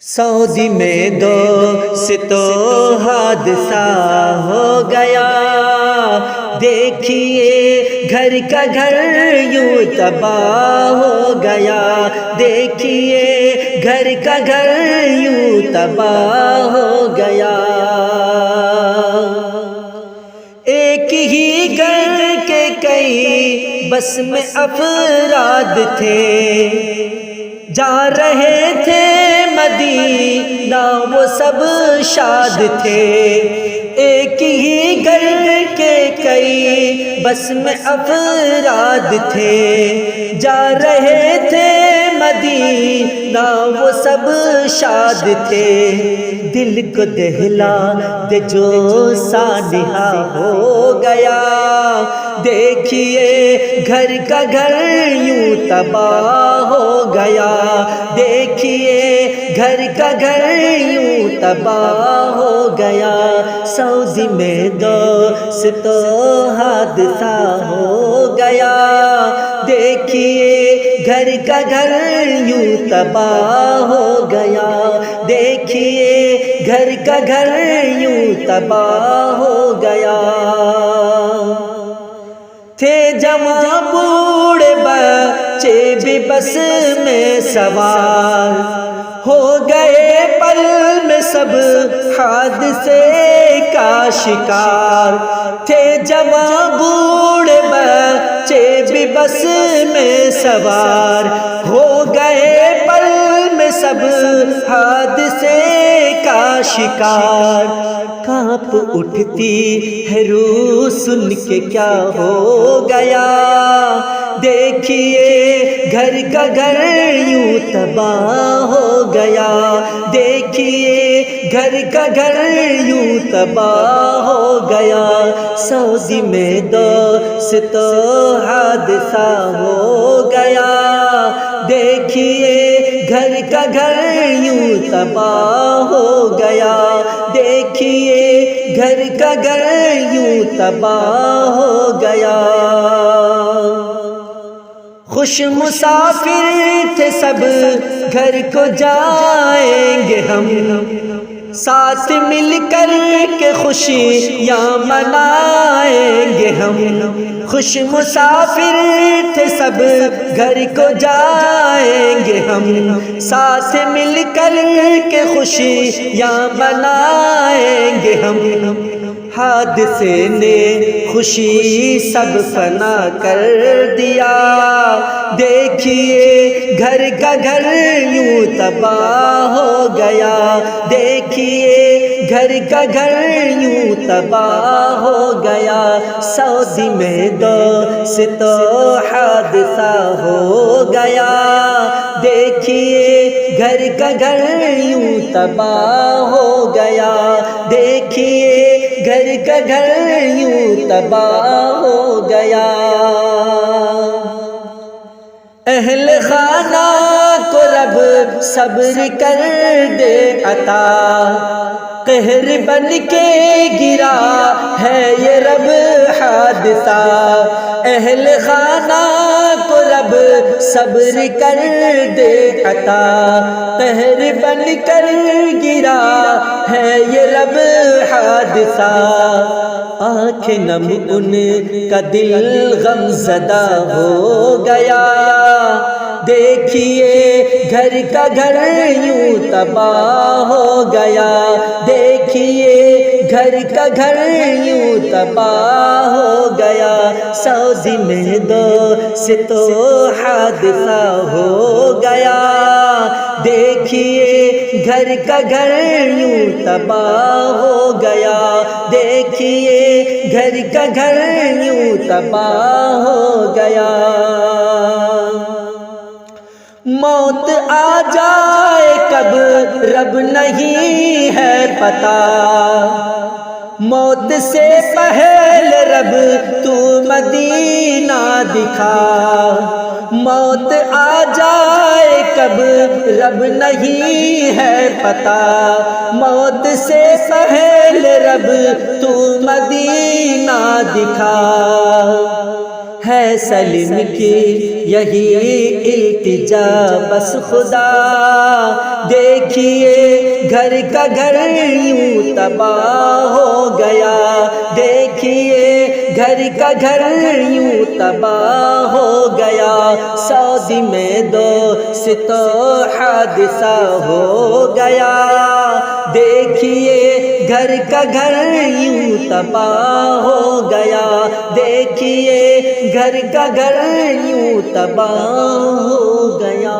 سعودی میں دوست حادثہ ہو گیا، دیکھیے گھر کا گھر یوں تباہ ہو گیا، دیکھیے گھر کا گھر یوں تباہ ہو گیا۔ ایک ہی گھر کے کئی بس میں افراد تھے، جا رہے تھے مدینہ وہ سب شاد تھے۔ ایک ہی گھر کے کئی بس میں افراد تھے، جا رہے تھے مدینہ وہ سب شاد تھے۔ دل کو دہلا دے جو سانحہ ہو گیا، دیکھیے گھر کا گھر یوں تباہ ہو گیا، دیکھیے گھر کا گھر یوں تباہ ہو گیا۔ سعودی میں دوست حادثہ ہو گیا، دیکھیے گھر کا گھر یوں تباہ ہو گیا، دیکھیے گھر کا گھر یوں تباہ ہو گیا۔ تھے جوان بوڑھے بچے بھی بس میں سوار، ہو گئے پل میں سب حادثے کا شکار۔ تھے جوان بوڑھے بچے بھی بس میں سوار، ہو گئے پل میں سب حادثے کا شکار۔ کانپ اٹھتی ہے روح سن کے کیا ہو گیا، دیکھیے گھر کا گھر یوں تباہ ہو گیا، دیکھیے گھر کا گھر یوں تباہ ہو گیا۔ سعودی میں دوست حادثہ ہو گیا، دیکھیے گھر کا گھر یوں تباہ ہو گیا، دیکھیے گھر کا گھر یوں تباہ ہو گیا۔ خوش مسافر تھے سب گھر کو جائیں گے ہم، ساتھ مل کر کے خوشیاں منائیں گے ہم۔ خوش مسافر تھے سب گھر کو جائیں گے ہم، ساتھ مل کر کے خوشیاں منائیں گے ہم۔ حادثے نے خوشی سب فنا کر دیا، دیکھیے گھر کا گھر یوں تباہ ہو گیا، دیکھیے گھر کا گھر یوں تباہ ہو گیا۔ سعودی میں دوست حادثہ ہو گیا، دیکھیے گھر کا گھر یوں تباہ ہو گیا، دیکھیے گھر کا گھر یوں تباہ ہو گیا۔ اہل خانہ کو رب صبر کر دے عطا، قہر بن کے گرا ہے یہ رب حادثہ۔ اہل خانہ کو رب صبر کر دے عطا، قہر بن کر گرا ہے یہ رب حادثہ۔ آنکھ نم ان کا دل غم زدہ ہو گیا، دیکھیے گھر کا گھر یوں تباہ ہو گیا، دیکھیے گھر کا گھر یوں تباہ ہو گیا۔ سعودی میں دوست حادثہ ہو گیا، دیکھیے گھر کا گھر یوں تباہ ہو گیا، دیکھیے گھر کا گھر یوں تباہ ہو گیا۔ موت آ جائے کب رب نہیں ہے پتا، موت سے پہلے رب تو مدینہ دکھا۔ موت آ جائے کب رب نہیں ہے پتا، موت سے پہلے رب تو مدینہ دکھا۔ ہے سلیم کی یہی التجا بس خدا، دیکھیے گھر کا گھر یوں تباہ ہو گیا، دیکھیے گھر کا گھر یوں تباہ ہو گیا، سعودی میں دوست حادثہ ہو گیا، دیکھیے گھر کا گھر یوں تباہ ہو گیا، دیکھیے گھر کا گھر یوں تباہ ہو گیا۔